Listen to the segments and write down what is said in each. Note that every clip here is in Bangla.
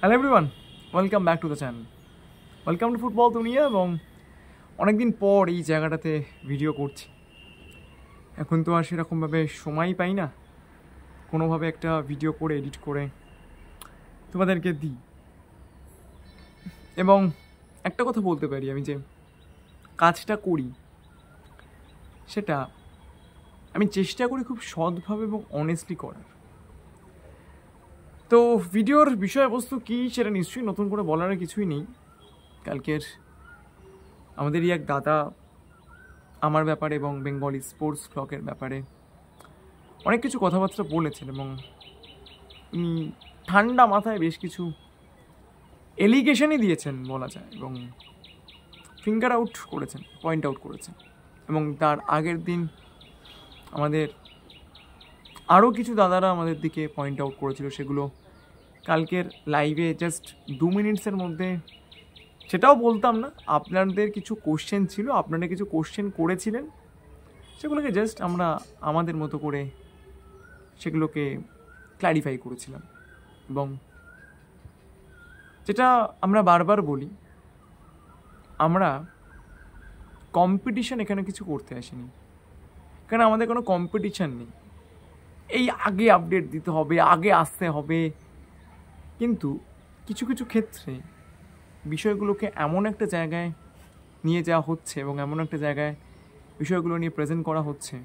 Hello everyone, welcome back to the channel. Welcome to football দুনিয়া। এবং অনেকদিন পর এই জায়গাটাতে ভিডিও করছি। এখন তো আর সেরকমভাবে সময় পাই না কোনোভাবে একটা ভিডিও করে এডিট করে তোমাদেরকে দিই। এবং একটা কথা বলতে পারি, আমি যে কাজটা করি সেটা আমি চেষ্টা করি খুব সৎভাবে এবং অনেস্টলি করার। তো ভিডিওর বিষয়বস্তু কী সেটা নিশ্চয়ই নতুন করে বলার কিছুই নেই। কালকের আমাদেরই এক দাদা আমার ব্যাপারে এবং বেঙ্গলি স্পোর্টস ব্লগের ব্যাপারে অনেক কিছু কথাবার্তা বলেছেন এবং উনি ঠান্ডা মাথায় বেশ কিছু এলিগেশনই দিয়েছেন বলা যায়, এবং ফিঙ্গার আউট করেছেন, পয়েন্ট আউট করেছেন। এবং তার আগের দিন আমাদের আরও কিছু দাদারা আমাদের দিকে পয়েন্ট আউট করেছিল, সেগুলো কালকের লাইভে জাস্ট 2 মিনিটসের মধ্যে, সেটাও বলতাম না। আপনাদের কিছু কোশ্চেন ছিল, আপনারা কিছু কোশ্চেন করেছিলেন, সেগুলোকে জাস্ট আমরা আমাদের মতো করে সেগুলোকে ক্ল্যারিফাই করেছিলাম। এবং যেটা আমরা বারবার বলি, আমরা কম্পিটিশন এখানে কিছু করতে আসিনি, কারণ আমাদের কোনো কম্পিটিশান নেই। এই আগে আপডেট দিতে হবে, আগে আসতে হবে, কিন্তু কিছু কিছু ক্ষেত্রে বিষয়গুলোকে এমন একটা জায়গায় নিয়ে যাওয়া হচ্ছে এবং এমন একটা জায়গায় বিষয়গুলো নিয়ে প্রেজেন্ট করা হচ্ছে,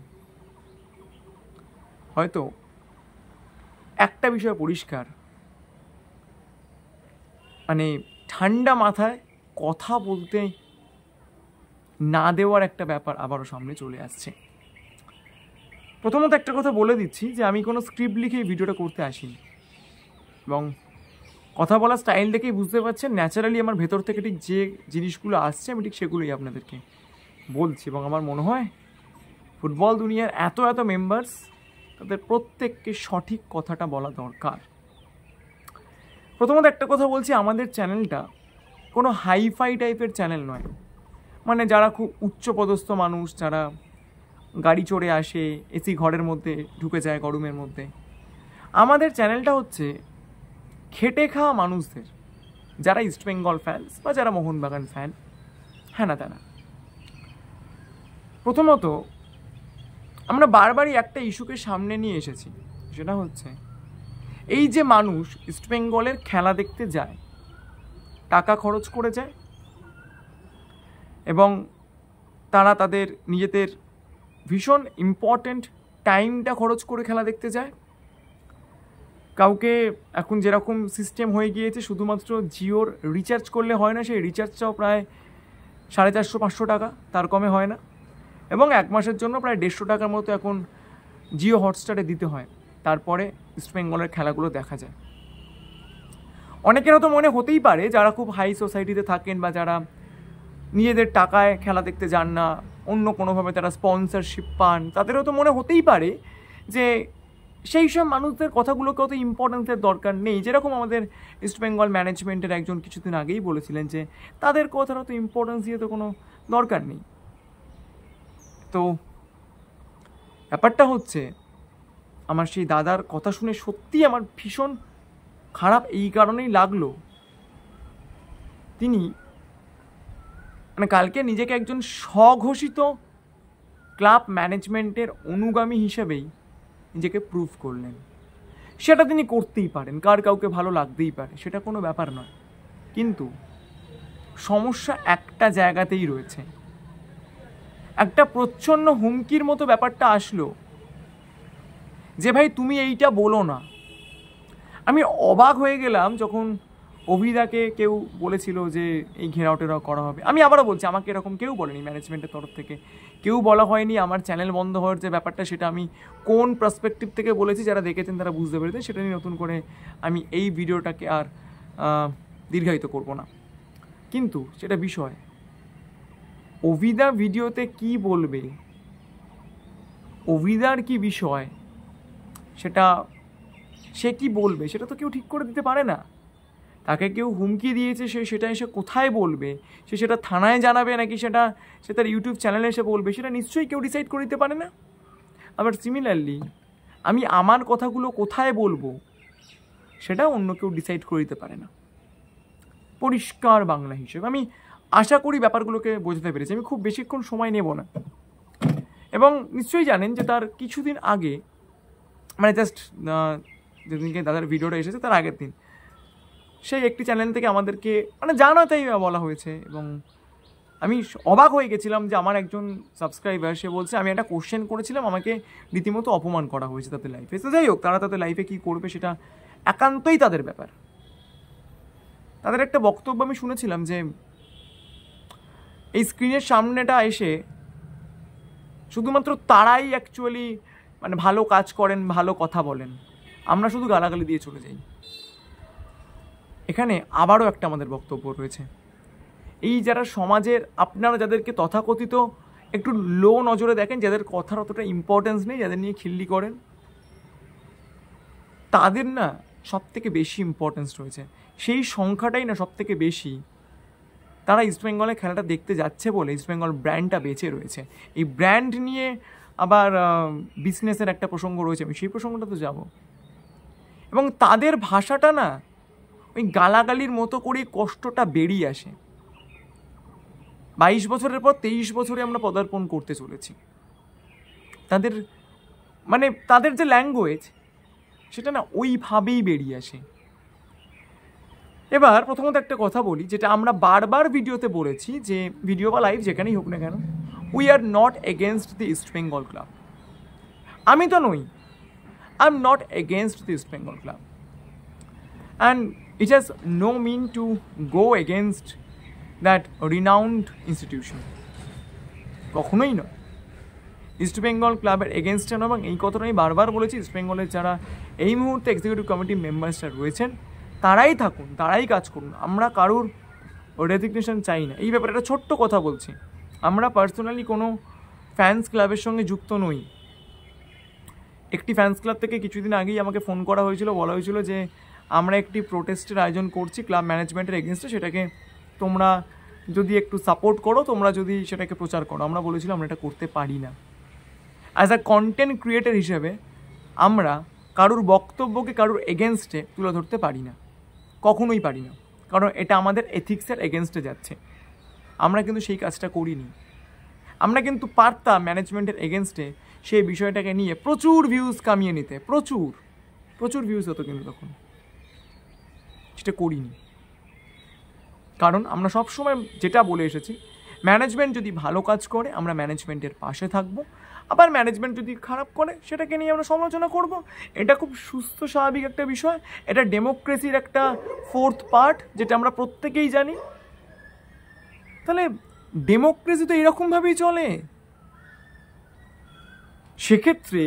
হয়তো একটা বিষয় পরিষ্কার, মানে ঠান্ডা মাথায় কথা বলতে না দেওয়ার একটা ব্যাপার আবারও সামনে চলে আসছে। প্রথমত একটা কথা বলে দিচ্ছি যে আমি কোনো স্ক্রিপ্ট লিখে ভিডিওটা করতে আসিনি, এবং কথা বলার স্টাইল দেখেই বুঝতে পারছেন ন্যাচারালি আমার ভেতর থেকে ঠিক যে জিনিসগুলো আসছে আমি ঠিক সেগুলোই আপনাদেরকে বলছি। এবং আমার মনে হয় ফুটবল দুনিয়ার এত এত মেম্বার্স, তাদের প্রত্যেককে সঠিক কথাটা বলা দরকার। প্রথমত একটা কথা বলছি, আমাদের চ্যানেলটা কোনো হাইফাই টাইপের চ্যানেল নয়। মানে যারা খুব উচ্চপদস্থ মানুষ, যারা গাড়ি চড়ে আসে, এসি ঘরের মধ্যে ঢুকে যায় গরমের মধ্যে, আমাদের চ্যানেলটা হচ্ছে খেটে খাওয়া মানুষদের, যারা ইস্টবেঙ্গল ফ্যান্স বা যারা মোহনবাগান ফ্যান, হ্যাঁ না তারা। প্রথমত আমরা বারবারই একটা ইস্যুকে সামনে নিয়ে এসেছি, সেটা হচ্ছে এই যে মানুষ ইস্টবেঙ্গলের খেলা দেখতে যায়, টাকা খরচ করে যায় এবং তারা তাদের নিজেদের ভীষণ ইম্পর্ট্যান্ট টাইমটা খরচ করে খেলা দেখতে যায়। কাউকে এখন যেরকম সিস্টেম হয়ে গিয়েছে, শুধুমাত্র জিওর রিচার্জ করলে হয় না, সেই রিচার্জটাও প্রায় 450-500 টাকা, তার কমে হয় না। এবং 1 মাসের জন্য প্রায় 150 টাকার মতো এখন জিও হটস্টারে দিতে হয়, তারপরে ইস্টবেঙ্গলের খেলাগুলো দেখা যায়। অনেকেরও তো মনে হতেই পারে, যারা খুব হাই সোসাইটিতে থাকেন বা যারা নিজেদের টাকায় খেলা দেখতে যান না, অন্য কোনোভাবে তারা স্পন্সরশিপ পান, তাদেরও তো মনে হতেই পারে যে সেই সব মানুষদের কথাগুলোকে অত ইম্পর্টেন্সের দরকার নেই। যেরকম আমাদের ইস্টবেঙ্গল ম্যানেজমেন্টের একজন কিছুদিন আগেই বলেছিলেন যে তাদের কথার অত ইম্পর্টেন্স দিয়ে তো কোনো দরকার নেই। তো ব্যাপারটা হচ্ছে, আমার সেই দাদার কথা শুনে সত্যিই আমার ভীষণ খারাপ এই কারণেই লাগলো, তিনি মানে কালকে নিজেকে একজন স্বঘোষিত ক্লাব ম্যানেজমেন্টের অনুগামী হিসেবেই নিজেকে প্রুভ করলেন। সেটা তিনি করতেই পারেন, কাউকে ভালো লাগতেই পারে, সেটা কোনো ব্যাপার নয়। কিন্তু সমস্যা একটা জায়গাতেই রয়েছে, একটা প্রচ্ছন্ন হুমকির মতো ব্যাপারটা আসলো যে ভাই তুমি এইটা বলো না। আমি অবাক হয়ে গেলাম যখন অভিদাকে কেউ বলেছিল যে এই ঘেরাও টেরাও করা হবে। আমি আবারও বলছি, আমাকে এরকম কেউ বলেনি, ম্যানেজমেন্টের তরফ থেকে কেউ বলা হয়নি। আমার চ্যানেল বন্ধ হওয়ার যে ব্যাপারটা, সেটা আমি কোন পার্সপেক্টিভ থেকে বলেছি, যারা দেখেছেন তারা বুঝতে পেরেছেন। সেটা নিয়ে নতুন করে আমি এই ভিডিওটাকে আর দীর্ঘায়িত করব না। কিন্তু সেটা বিষয়, অভিদা ভিডিওতে কি বলবে, অভিদার কি বিষয়, সেটা সে কি বলবে সেটা তো কেউ ঠিক করে দিতে পারে না। তাকে কেউ হুমকি দিয়েছে, সেটা এসে কোথায় বলবে, সেটা থানায় জানাবে নাকি সে তার ইউটিউব চ্যানেলে এসে বলবে, সেটা নিশ্চয়ই কেউ ডিসাইড করে দিতে পারে না। আবার সিমিলারলি আমি আমার কথাগুলো কোথায় বলবো, সেটা অন্য কেউ ডিসাইড করে দিতে পারে না। পরিষ্কার বাংলা হিসেবে। আমি আশা করি ব্যাপারগুলোকে বোঝাতে পেরেছি। আমি খুব বেশিক্ষণ সময় নেব না। এবং নিশ্চয়ই জানেন যে তার কিছুদিন আগে, মানে জাস্ট যেদিনকে দাদার ভিডিওটা এসেছে তার আগের দিন, সেই একটি চ্যানেল থেকে আমাদেরকে মানে জানাতেই বলা হয়েছে, এবং আমি অবাক হয়ে গেছিলাম যে আমার একজন সাবস্ক্রাইবার সে বলছে আমি একটা কোশ্চেন করেছিলাম, আমাকে রীতিমতো অপমান করা হয়েছে তাদের লাইফে। তো যাই হোক, তারা তাদের লাইফে কী করবে সেটা একান্তই তাদের ব্যাপার। তাদের একটা বক্তব্য আমি শুনেছিলাম যে এই স্ক্রিনের সামনেটা এসে শুধুমাত্র তারাই অ্যাকচুয়ালি মানে ভালো কাজ করেন, ভালো কথা বলেন, আমরা শুধু গালাগালি দিয়ে চলে যাই। এখানে আবারও একটা আমাদের বক্তব্য রয়েছে। এই যারা সমাজের, আপনারা যাদেরকে তথাকথিত একটু লো নজরে দেখেন, যাদের কথার অতটা ইম্পর্টেন্স নেই, যাদের নিয়ে খিল্লি করেন, তাদের না সব থেকে বেশি ইম্পর্টেন্স রয়েছে। সেই সংখ্যাটাই না সব থেকে বেশি। তারা ইস্টবেঙ্গলে খেলাটা দেখতে যাচ্ছে বলে ইস্টবেঙ্গল ব্র্যান্ডটা বেঁচে রয়েছে। এই ব্র্যান্ড নিয়ে আবার বিজনেসের একটা প্রসঙ্গ রয়েছে, আমি সেই প্রসঙ্গটা তো যাব। এবং তাদের ভাষাটা না ওই গালাগালির মতো করে কষ্টটা বেরিয়ে আসে। 22 বছরের পর 23 বছরে আমরা পদার্পণ করতে চলেছি। তাদের মানে তাদের যে ল্যাঙ্গুয়েজ সেটা না ওইভাবেই বেরিয়ে আসে। এবার প্রথমত একটা কথা বলি, যেটা আমরা বারবার ভিডিওতে বলেছি, যে ভিডিও বা লাইভ যেখানেই হোক না কেন, we are not against the East Bengal club. আমি তো নই, I am not against the East Bengal club, and it has no mean to go against that renowned institution. কখনোই নয়। ইস্ট বেঙ্গল ক্লাবের এগেনস্টে নয়, এবং এই কথাটা আমি বারবার বলেছি। ইস্ট বেঙ্গলের যারা এই মুহূর্তে এক্সিকিউটিভ কমিটি মেম্বার্সরা রয়েছেন তারাই থাকুন, তারাই কাজ করুন, আমরা কারোর রেজিগনেশন চাই না। এই ব্যাপারে একটা ছোট্ট কথা বলছি, আমরা পার্সোনালি কোনো ফ্যান্স ক্লাবের সঙ্গে যুক্ত নই। একটি ফ্যান্স ক্লাব থেকে কিছুদিন আগেই আমাকে ফোন করা হয়েছিল, বলা হয়েছিল যে আমরা একটি প্রোটেস্টের আয়োজন করছি ক্লাব ম্যানেজমেন্টের এগেনস্টে, সেটাকে তোমরা যদি একটু সাপোর্ট করো, তোমরা যদি সেটাকে প্রচার করো। আমরা বলেছিলাম আমরা এটা করতে পারি না। অ্যাজ আ কন্টেন্ট ক্রিয়েটার হিসেবে আমরা কারুর বক্তব্যকে কারুর এগেনস্টে তুলে ধরতে পারি না, কখনোই পারি না, কারণ এটা আমাদের এথিক্সের এগেনস্টে যাচ্ছে। আমরা কিন্তু সেই কাজটা করিনি। আমরা কিন্তু পারতাম ম্যানেজমেন্টের এগেনস্টে সেই বিষয়টাকে নিয়ে প্রচুর ভিউজ কামিয়ে নিতে, প্রচুর ভিউজ হতো, কিন্তু তখন সেটা করিনি। কারণ আমরা সবসময় যেটা বলে এসেছি, ম্যানেজমেন্ট যদি ভালো কাজ করে আমরা ম্যানেজমেন্টের পাশে থাকবো, আবার ম্যানেজমেন্ট যদি খারাপ করে সেটাকে নিয়ে আমরা সমালোচনা করব। এটা খুব সুস্থ স্বাভাবিক একটা বিষয়। এটা ডেমোক্রেসির একটা ফোর্থ পার্ট, যেটা আমরা প্রত্যেকেই জানি। তাহলে ডেমোক্রেসি তো এরকমভাবেই চলে। সেক্ষেত্রে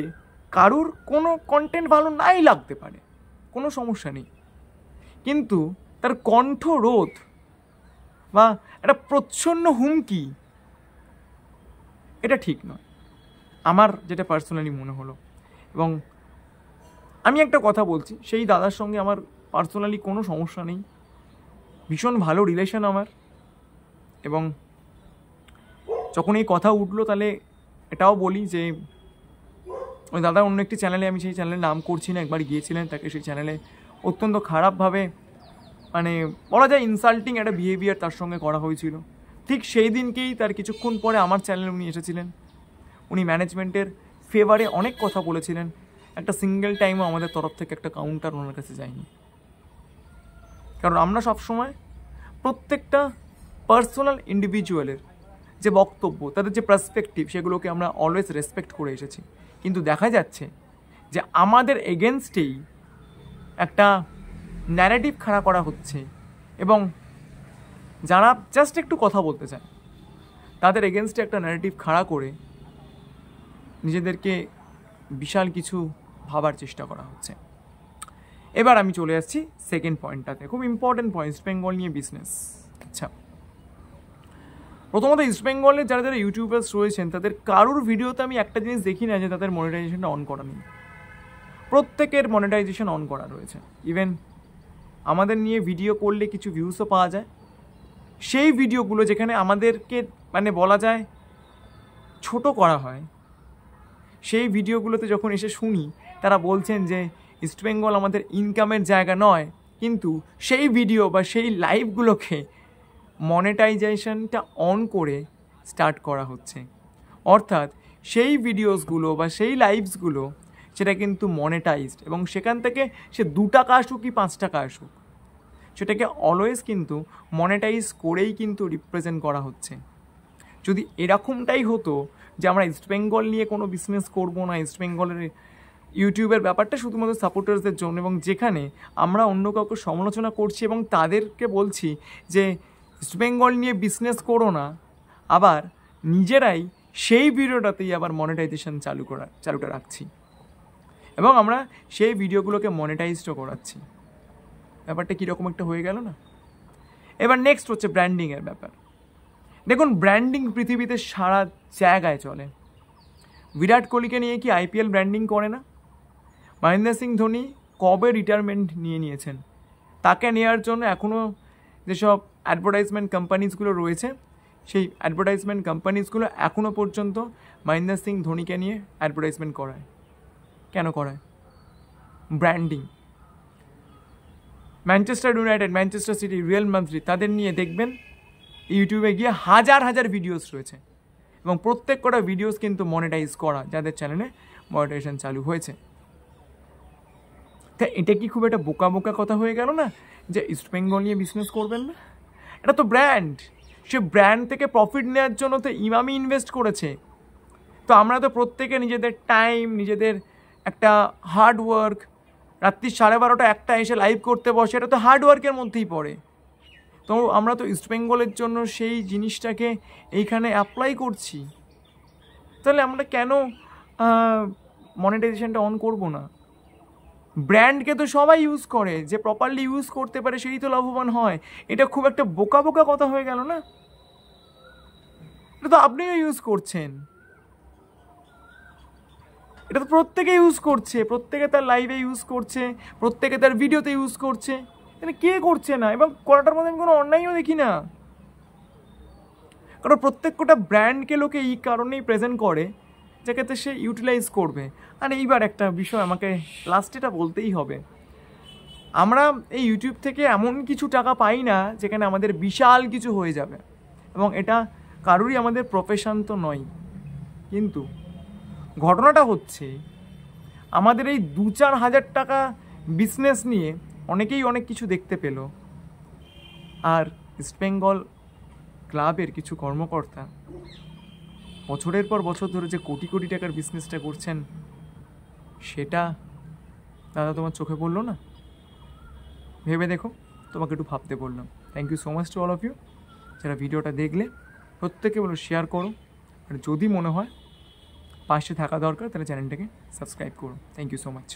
কারুর কোনো কন্টেন্ট ভালো নাই লাগতে পারে, কোনো সমস্যা নেই, কিন্তু তার কণ্ঠরোধ বা একটা প্রচ্ছন্ন হুমকি, এটা ঠিক নয়, আমার যেটা পার্সোনালি মনে হলো। এবং আমি একটা কথা বলছি, সেই দাদার সঙ্গে আমার পার্সোনালি কোনো সমস্যা নেই, ভীষণ ভালো রিলেশন আমার। এবং যখন এই কথা উঠলো, তাহলে এটাও বলি যে ওই দাদা অন্য একটি চ্যানেলে, আমি সেই চ্যানেলের নাম করছি না, একবার গিয়েছিলেন, তাকে সেই চ্যানেলে অত্যন্ত খারাপভাবে, মানে বলা যায় ইনসাল্টিং একটা বিহেভিয়ার তার সঙ্গে করা হয়েছিল। ঠিক সেই দিনকেই তার কিছুক্ষণ পরে আমার চ্যানেলে উনি এসেছিলেন। উনি ম্যানেজমেন্টের ফেভারে অনেক কথা বলেছিলেন, একটা সিঙ্গেল টাইমও আমাদের তরফ থেকে একটা কাউন্টার ওনার কাছে যায়নি। কারণ আমরা সবসময় প্রত্যেকটা পার্সোনাল ইন্ডিভিজুয়ালের যে বক্তব্য, তাদের যে পার্সপেক্টিভ, সেগুলোকে আমরা অলওয়েজ রেসপেক্ট করে এসেছি। কিন্তু দেখা যাচ্ছে যে আমাদের এগেনস্টেই একটা ন্যারেটিভ খাড়া করা হচ্ছে, এবং যারা জাস্ট একটু কথা বলতে চায় তাদের এগেনস্টে একটা ন্যারেটিভ খাড়া করে নিজেদেরকে বিশাল কিছু ভাবার চেষ্টা করা হচ্ছে। এবার আমি চলে আসছি সেকেন্ড পয়েন্টটাতে, খুব ইম্পর্টেন্ট পয়েন্ট, ইস্ট বেঙ্গল নিয়ে বিজনেস। আচ্ছা, প্রথমত ইস্ট বেঙ্গলের যারা যারা ইউটিউবার্স রয়েছেন, তাদের কারুর ভিডিওতে আমি একটা জিনিস দেখি না যে তাদের মনিটাইজেশনটা অন করা নেই। প্রত্যেকের মনিটাইজেশন অন করা রয়েছে। ইভেন আমাদের নিয়ে ভিডিও করলে কিছু ভিউসও পাওয়া যায়। সেই ভিডিওগুলো যেখানে আমাদেরকে মানে বলা যায় ছোট করা হয়, সেই ভিডিওগুলোতে যখন এসে শুনি তারা বলছেন যে ইস্টবেঙ্গল আমাদের ইনকামের জায়গা নয়, কিন্তু সেই ভিডিও বা সেই লাইভগুলোকে মনেটাইজেশনটা অন করে স্টার্ট করা হচ্ছে। অর্থাৎ সেই ভিডিওসগুলো বা সেই লাইভসগুলো সেটা কিন্তু মনেটাইজড, এবং সেখান থেকে সে 2 টাকা আসুক কি 5 টাকা আসুক, সেটাকে অলওয়েজ কিন্তু মনেটাইজ করেই কিন্তু রিপ্রেজেন্ট করা হচ্ছে। যদি এরকমটাই হতো যে আমরা ইস্টবেঙ্গল নিয়ে কোনো বিজনেস করব না, ইস্টবেঙ্গলের ইউটিউবের ব্যাপারটা শুধুমাত্র সাপোর্টার্সদের জন্য, এবং যেখানে আমরা অন্য কাউকে সমালোচনা করছি এবং তাদেরকে বলছি যে ইস্টবেঙ্গল নিয়ে বিজনেস করো না, আবার নিজেরাই সেই ভিডিওটাতেই আবার মনেটাইজেশন চালুটা রাখছি এবং আমরা সেই ভিডিওগুলোকে মনেটাইজডও করাচ্ছি। ব্যাপারটা কীরকম একটা হয়ে গেল না? এবার নেক্সট হচ্ছে ব্র্যান্ডিংয়ের ব্যাপার। দেখুন, ব্র্যান্ডিং পৃথিবীতে সারা জায়গায় চলে। বিরাট কোহলিকে নিয়ে কি আইপিএল ব্র্যান্ডিং করে না? মহেন্দ্র সিং ধোনি কবে রিটায়ারমেন্ট নিয়েছেন, তাকে নেওয়ার জন্য এখনও যেসব অ্যাডভার্টাইজমেন্ট কোম্পানিজগুলো রয়েছে, সেই অ্যাডভার্টাইজমেন্ট কোম্পানিজগুলো এখনও পর্যন্ত মহেন্দ্র সিং ধোনিকে নিয়ে অ্যাডভার্টাইজমেন্ট করায়। কেন করায়? Branding. Manchester United, Manchester city, Real Madrid, তাদের নিয়ে দেখবেন ইউটিউবে গিয়ে হাজার হাজার ভিডিওস রয়েছে এবং প্রত্যেক কটা ভিডিওস কিন্তু মনিটাইজ করা, যাদের চ্যানেলে মনিটাইজেশন চালু হয়েছে। তা এটা কি খুব একটা বোকা বোকা কথা হয়ে গেল না যে ইস্টবেঙ্গল নিয়ে বিজনেস করবেন না? এটা তো ব্র্যান্ড। সে ব্র্যান্ড থেকে প্রফিট নেওয়ার জন্য তো ইমামি ইনভেস্ট করেছে। তো আমরা তো প্রত্যেকে নিজেদের টাইম, নিজেদের একটা হার্ডওয়ার্ক, রাত্রি 12:30 একটা এসে লাইভ করতে বসে, এটা তো হার্ডওয়ার্কের মধ্যেই পড়ে। তো আমরা তো ইস্টবেঙ্গলের জন্য সেই জিনিসটাকে এইখানে অ্যাপ্লাই করছি, তাহলে আমরা কেন মনিটাইজেশনটা অন করব না? ব্র্যান্ডকে তো সবাই ইউজ করে, যে প্রপারলি ইউজ করতে পারে সেই তো লাভবান হয়। এটা খুব একটা বোকা বোকা কথা হয়ে গেল না? এটা তো আপনিও ইউজ করছেন, এটা তো প্রত্যেকে ইউজ করছে, প্রত্যেকে তার লাইভে ইউজ করছে, প্রত্যেকে তার ভিডিওতে ইউজ করছে। তাহলে কে করছে না? এবং করাটার মধ্যে আমি কোনো অন্যায়ও দেখি না, কারণ প্রত্যেক কটা ব্র্যান্ডকে লোকে এই কারণেই প্রেজেন্ট করে যাতে সে ইউটিলাইজ করবে। আর এইবার একটা বিষয় আমাকে লাস্টে এটা বলতেই হবে, আমরা এই ইউটিউব থেকে এমন কিছু টাকা পাই না যেখানে আমাদের বিশাল কিছু হয়ে যাবে, এবং এটা কারোরই আমাদের প্রফেশন তো নয়। কিন্তু ঘটনাটা হচ্ছে আমাদের এই 2-4 হাজার টাকা বিজনেস নিয়ে অনেকেই অনেক কিছু দেখতে পেল, আর ইস্টবেঙ্গল ক্লাবের কিছু কর্মকর্তা বছরের পর বছর ধরে যে কোটি কোটি টাকার বিজনেসটা করছেন, সেটা দাদা তোমার চোখে পড়লো না? ভেবে দেখো, তোমাকে একটু ভাবতে বললাম। Thank you so much to all of you যারা ভিডিওটা দেখলে। প্রত্যেকে বলো শেয়ার করো, আর যদি মনে হয় পাশে থাকা দরকার তাহলে চ্যানেলটাকে সাবস্ক্রাইব করো। Thank you so much.